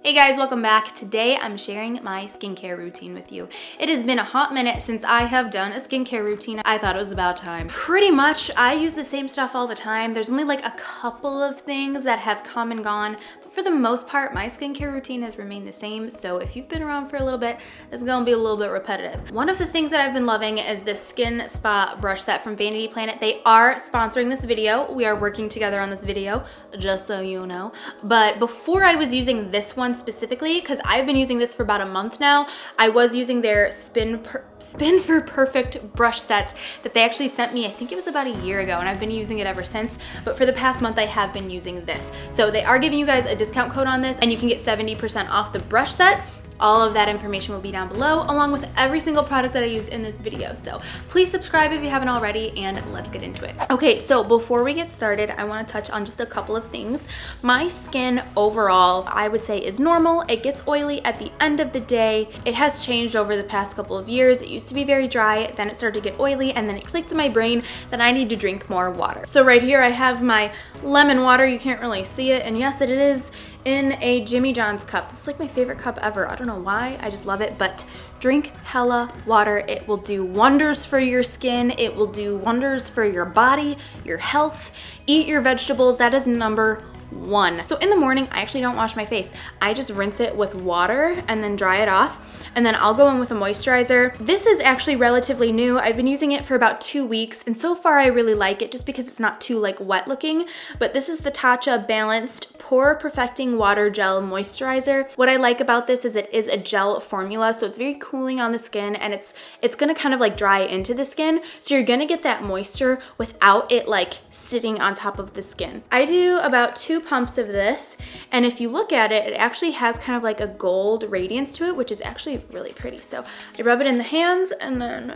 Hey guys, welcome back. Today I'm sharing my skincare routine with you. It has been a hot minute since I have done a skincare routine. I thought it was about time. Pretty much, I use the same stuff all the time. There's only like a couple of things that have come and gone. But for the most part, my skincare routine has remained the same. So if you've been around for a little bit, it's gonna be a little bit repetitive. One of the things that I've been loving is this Skin Spa brush set from Vanity Planet. They are sponsoring this video. We are working together on this video, just so you know. But before I was using this one specifically, because I've been using this for about a month now, I was using their Spin for Perfect brush set that they actually sent me, I think it was about a year ago, and I've been using it ever since. But for the past month, I have been using this. So they are giving you guys a discount code on this, and you can get 70% off the brush set. All of that information will be down below, along with every single product that I use in this video. So please subscribe if you haven't already, and let's get into it. Okay, so before we get started, I wanna touch on just a couple of things. My skin overall, I would say, is normal. It gets oily at the end of the day. It has changed over the past couple of years. It used to be very dry, then it started to get oily, and then it clicked in my brain that I need to drink more water. So right here I have my lemon water. You can't really see it, and yes, it is in a Jimmy John's cup. This is like my favorite cup ever. I don't know why, I just love it, but drink hella water. It will do wonders for your skin. It will do wonders for your body, your health. Eat your vegetables. That is number one. So in the morning, I actually don't wash my face. I just rinse it with water and then dry it off. And then I'll go in with a moisturizer. This is actually relatively new. I've been using it for about 2 weeks, and so far I really like it just because it's not too like wet looking. But this is the Tatcha Balanced Pore Perfecting Water Gel Moisturizer. What I like about this is it is a gel formula, so it's very cooling on the skin, and it's gonna kind of like dry into the skin. So you're gonna get that moisture without it like sitting on top of the skin. I do about 2 pumps of this, and if you look at it, it actually has kind of like a gold radiance to it, which is actually really pretty. So I rub it in the hands and then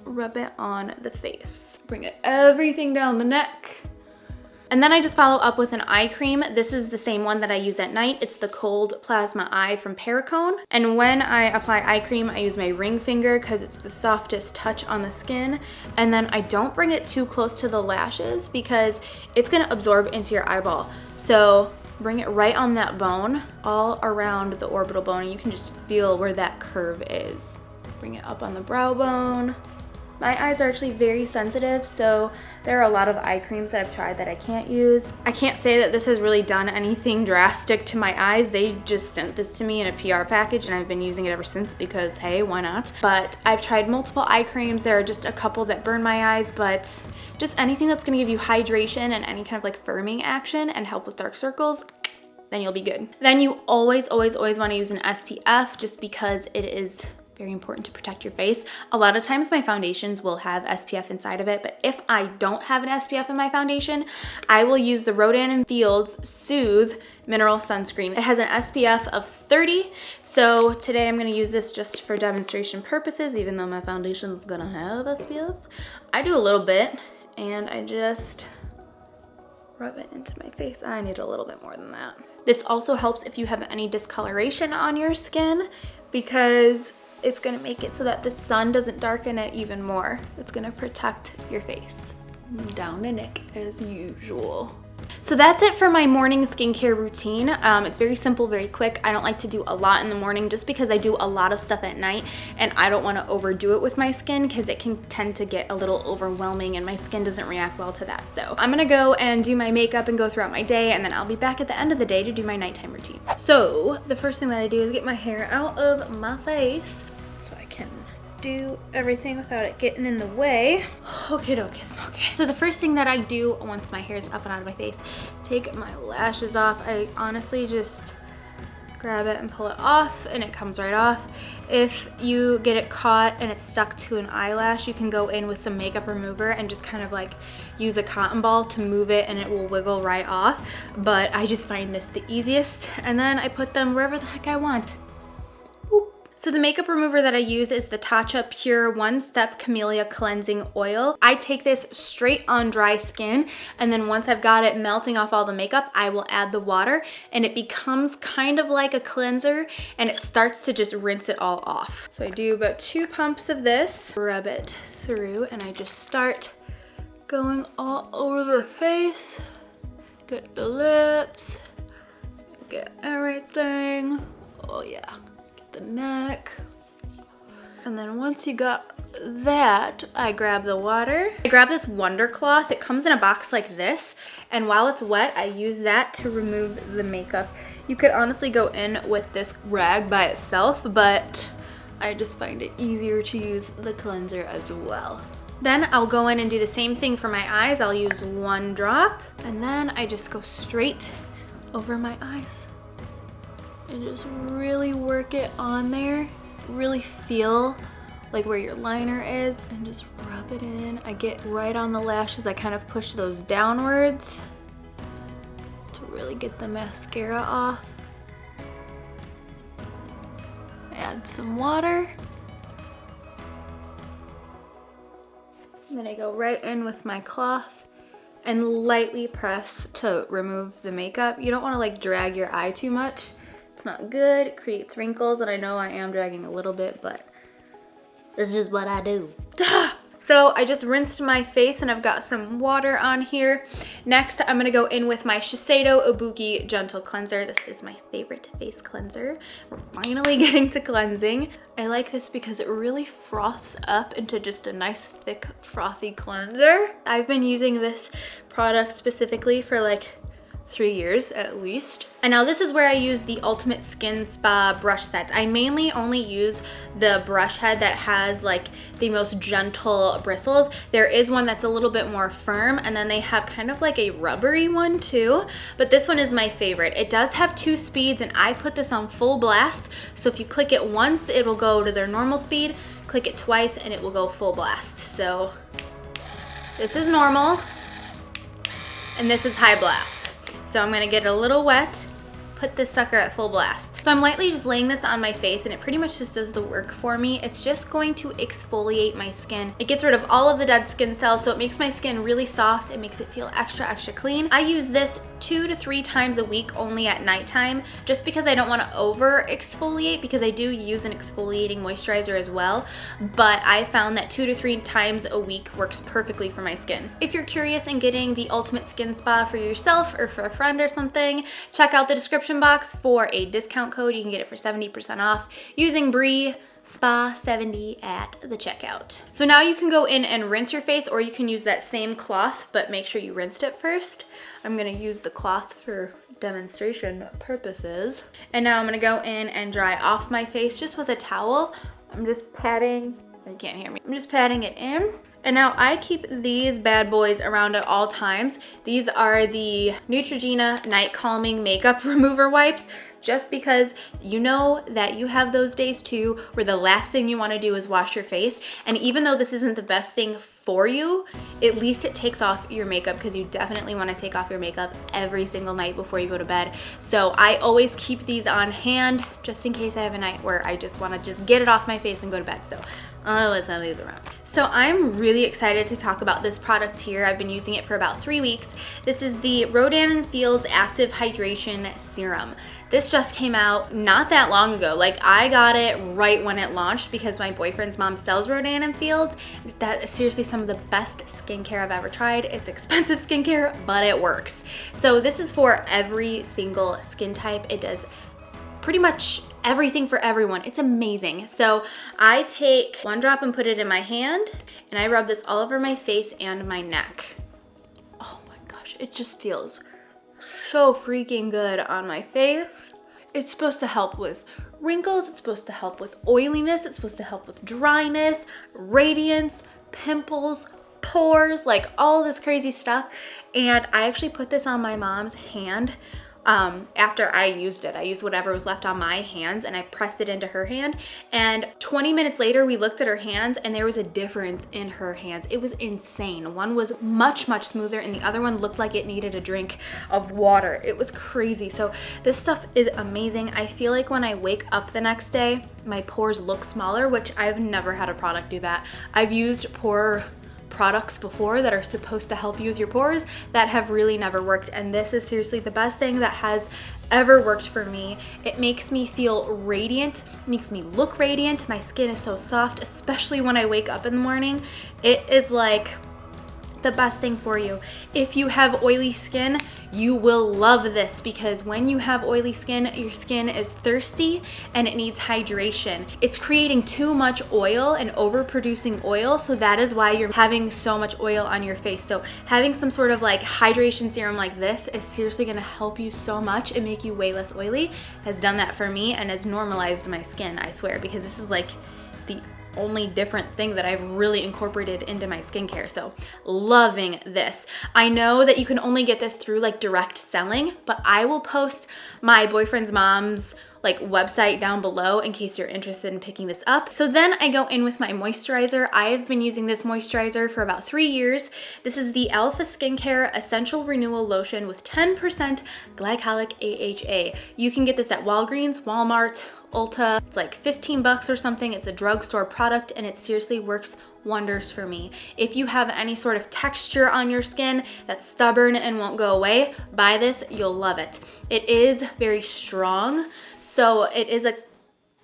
rub it on the face. Bring it everything down the neck. And then I just follow up with an eye cream. This is the same one that I use at night. It's the Cold Plasma Eye from Perricone. And when I apply eye cream, I use my ring finger because it's the softest touch on the skin. And then I don't bring it too close to the lashes because it's gonna absorb into your eyeball. So bring it right on that bone, all around the orbital bone, and you can just feel where that curve is. Bring it up on the brow bone. My eyes are actually very sensitive, so there are a lot of eye creams that I've tried that I can't use. I can't say that this has really done anything drastic to my eyes. They just sent this to me in a PR package, and I've been using it ever since because, hey, why not? But I've tried multiple eye creams. There are just a couple that burn my eyes, but just anything that's gonna give you hydration and any kind of like firming action and help with dark circles, then you'll be good. Then you always wanna use an SPF just because it is very important to protect your face. A lot of times my foundations will have SPF inside of it, but if I don't have an SPF in my foundation, I will use the Rodan & Fields Soothe Mineral Sunscreen. It has an SPF of 30, so today I'm gonna use this just for demonstration purposes, even though my foundation is gonna have SPF. I do a little bit, and I just rub it into my face. I need a little bit more than that. This also helps if you have any discoloration on your skin because it's gonna make it so that the sun doesn't darken it even more. It's gonna protect your face. Down the neck as usual. So that's it for my morning skincare routine. It's very simple, very quick. I don't like to do a lot in the morning just because I do a lot of stuff at night, and I don't wanna overdo it with my skin because it can tend to get a little overwhelming and my skin doesn't react well to that. So I'm gonna go and do my makeup and go throughout my day, and then I'll be back at the end of the day to do my nighttime routine. So the first thing that I do is get my hair out of my face so I can do everything without it getting in the way. Okay, dokie, smoky. So the first thing that I do once my hair is up and out of my face, take my lashes off. I honestly just grab it and pull it off, and it comes right off. If you get it caught and it's stuck to an eyelash, you can go in with some makeup remover and just kind of like use a cotton ball to move it, and it will wiggle right off. But I just find this the easiest, and then I put them wherever the heck I want. So the makeup remover that I use is the Tatcha Pure One Step Camellia Cleansing Oil. I take this straight on dry skin, and then once I've got it melting off all the makeup, I will add the water, and it becomes kind of like a cleanser, and it starts to just rinse it all off. So I do about 2 pumps of this, rub it through, and I just start going all over the face, get the lips, get everything. Oh yeah, get the neck. And then once you got that, I grab the water. I grab this Wonder Cloth. It comes in a box like this, and while it's wet, I use that to remove the makeup. You could honestly go in with this rag by itself, but I just find it easier to use the cleanser as well. Then I'll go in and do the same thing for my eyes. I'll use 1 drop, and then I just go straight over my eyes. And just really work it on there. Really feel like where your liner is and just rub it in. I get right on the lashes. I kind of push those downwards to really get the mascara off. Add some water. And then I go right in with my cloth and lightly press to remove the makeup. You don't want to like drag your eye too much. It's not good. It creates wrinkles, and I know I am dragging a little bit, but this is just what I do. So I just rinsed my face and I've got some water on here. Next, I'm gonna go in with my Shiseido Ibuki Gentle Cleanser. This is my favorite face cleanser. We're finally getting to cleansing. I like this because it really froths up into just a nice thick frothy cleanser. I've been using this product specifically for like 3 years at least. And now this is where I use the Ultimate Skin Spa brush set. I mainly only use the brush head that has like the most gentle bristles. There is one that's a little bit more firm, and then they have kind of like a rubbery one too, but this one is my favorite. It does have 2 speeds, and I put this on full blast, so if you click it once it will go to their normal speed, click it twice and it will go full blast. So this is normal and this is high blast. So I'm gonna get it a little wet, put this sucker at full blast. So I'm lightly just laying this on my face, and it pretty much just does the work for me. It's just going to exfoliate my skin. It gets rid of all of the dead skin cells, so it makes my skin really soft. It makes it feel extra, extra clean. I use this 2 to 3 times a week only at nighttime, just because I don't want to over exfoliate, because I do use an exfoliating moisturizer as well, but I found that 2 to 3 times a week works perfectly for my skin. If you're curious in getting the Ultimate Skin Spa for yourself or for a friend or something, check out the description box for a discount code. You can get it for 70% off using Brie Spa 70 at the checkout. So now you can go in and rinse your face, or you can use that same cloth, but make sure you rinsed it first. I'm gonna use the cloth for demonstration purposes. And now I'm gonna go in and dry off my face just with a towel. I'm just patting, you can't hear me. I'm just patting it in. And now I keep these bad boys around at all times. These are the Neutrogena Night Calming Makeup Remover Wipes, just because you know that you have those days too where the last thing you want to do is wash your face. And even though this isn't the best thing for you, at least it takes off your makeup, because you definitely want to take off your makeup every single night before you go to bed. So I always keep these on hand just in case I have a night where I just want to just get it off my face and go to bed. So I always have these around. So I'm really excited to talk about this product here. I've been using it for about 3 weeks. This is the Rodan & Fields Active Hydration Serum. This just came out not that long ago. Like, I got it right when it launched because my boyfriend's mom sells Rodan & Fields. That is seriously some of the best skincare I've ever tried. It's expensive skincare, but it works. So this is for every single skin type. It does pretty much everything for everyone. It's amazing. So I take 1 drop and put it in my hand, and I rub this all over my face and my neck. Oh my gosh, it just feels so freaking good on my face. It's supposed to help with wrinkles, it's supposed to help with oiliness, it's supposed to help with dryness, radiance, pimples, pores, like all this crazy stuff. And I actually put this on my mom's hand after I used it. I used whatever was left on my hands and I pressed it into her hand, and 20 minutes later we looked at her hands and there was a difference in her hands. It was insane. One was much smoother and the other one looked like it needed a drink of water. It was crazy. So this stuff is amazing. I feel like when I wake up the next day my pores look smaller, which I've never had a product do that. I've used pore products before that are supposed to help you with your pores that have really never worked, and this is seriously the best thing that has ever worked for me. It makes me feel radiant, makes me look radiant. My skin is so soft, especially when I wake up in the morning. It is like the best thing for you. If you have oily skin, you will love this because when you have oily skin, your skin is thirsty and it needs hydration. It's creating too much oil and overproducing oil, so that is why you're having so much oil on your face. So having some sort of like hydration serum like this is seriously gonna help you so much and make you way less oily. Has done that for me and has normalized my skin, I swear, because this is like the only different thing that I've really incorporated into my skincare. So loving this. I know that you can only get this through like direct selling, but I will post my boyfriend's mom's like website down below in case you're interested in picking this up. So then I go in with my moisturizer. I've been using this moisturizer for about 3 years. This is the Alpha Skincare Essential Renewal Lotion with 10% glycolic AHA. You can get this at Walgreens, Walmart, Ulta. It's like 15 bucks or something. It's a drugstore product and it seriously works wonders for me. If you have any sort of texture on your skin that's stubborn and won't go away, buy this, you'll love it. It is very strong. So it is a,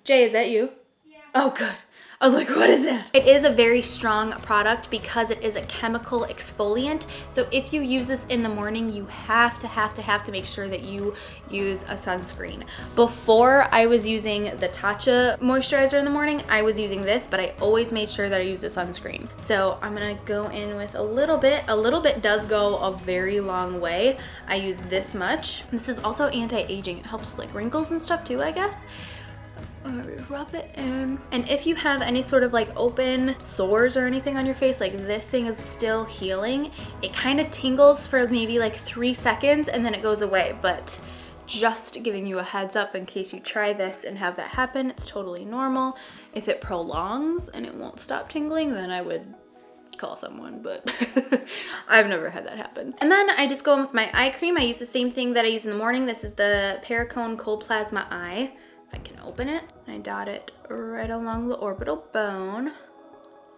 Jay, is that you? Yeah. Oh, good. I was like, what is that? It is a very strong product because it is a chemical exfoliant. So if you use this in the morning, you have to make sure that you use a sunscreen. Before I was using the Tatcha moisturizer in the morning, I was using this, but I always made sure that I used a sunscreen. So I'm gonna go in with a little bit. A little bit does go a very long way. I use this much. This is also anti-aging. It helps with like wrinkles and stuff too, I guess. Rub it in. And if you have any sort of like open sores or anything on your face, like this thing is still healing. It kind of tingles for maybe like 3 seconds and then it goes away. But just giving you a heads up in case you try this and have that happen, it's totally normal. If it prolongs and it won't stop tingling, then I would call someone, but I've never had that happen. And then I just go in with my eye cream. I use the same thing that I use in the morning. This is the Perricone Cold Plasma Eye. I can open it and I dot it right along the orbital bone.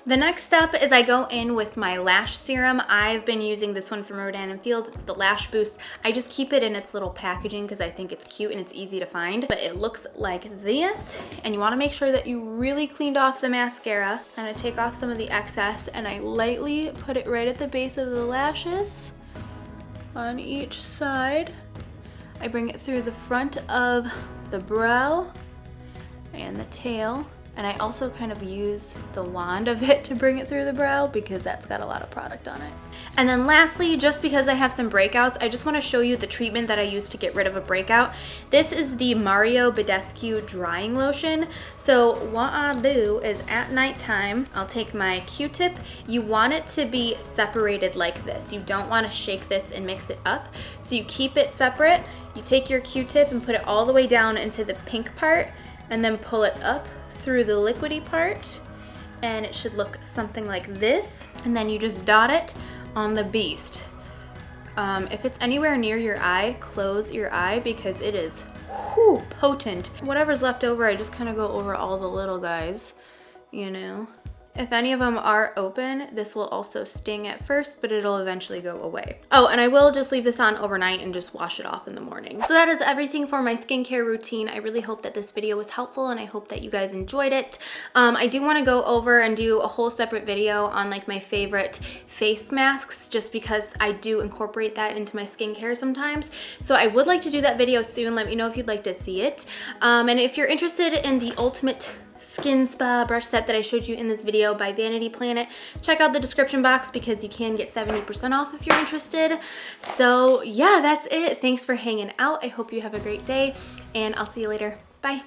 The next step is I go in with my lash serum. I've been using this one from Rodan & Fields. It's the Lash Boost. I just keep it in its little packaging because I think it's cute and it's easy to find. But it looks like this. And you want to make sure that you really cleaned off the mascara. And I take off some of the excess and I lightly put it right at the base of the lashes on each side. I bring it through the front of the brow and the tail, and I also kind of use the wand of it to bring it through the brow because that's got a lot of product on it. And then lastly, just because I have some breakouts, I just want to show you the treatment that I use to get rid of a breakout. This is the Mario Badescu drying lotion. So what I'll do is at nighttime, I'll take my Q-tip. You want it to be separated like this. You don't want to shake this and mix it up. So you keep it separate. You take your Q-tip and put it all the way down into the pink part and then pull it up through the liquidy part, and it should look something like this. And then you just dot it on the beast. If it's anywhere near your eye, close your eye because it is potent. Whatever's left over, I just kind of go over all the little guys, you know. If any of them are open, this will also sting at first, but it'll eventually go away. Oh, and I will just leave this on overnight and just wash it off in the morning. So that is everything for my skincare routine. I really hope that this video was helpful and I hope that you guys enjoyed it. I do want to go over and do a whole separate video on like my favorite face masks just because I do incorporate that into my skincare sometimes. So I would like to do that video soon. Let me know if you'd like to see it. And if you're interested in the ultimate skin spa brush set that I showed you in this video by Vanity Planet, check out the description box because you can get 70% off if you're interested. So yeah, that's it. Thanks for hanging out. I hope you have a great day and I'll see you later. Bye.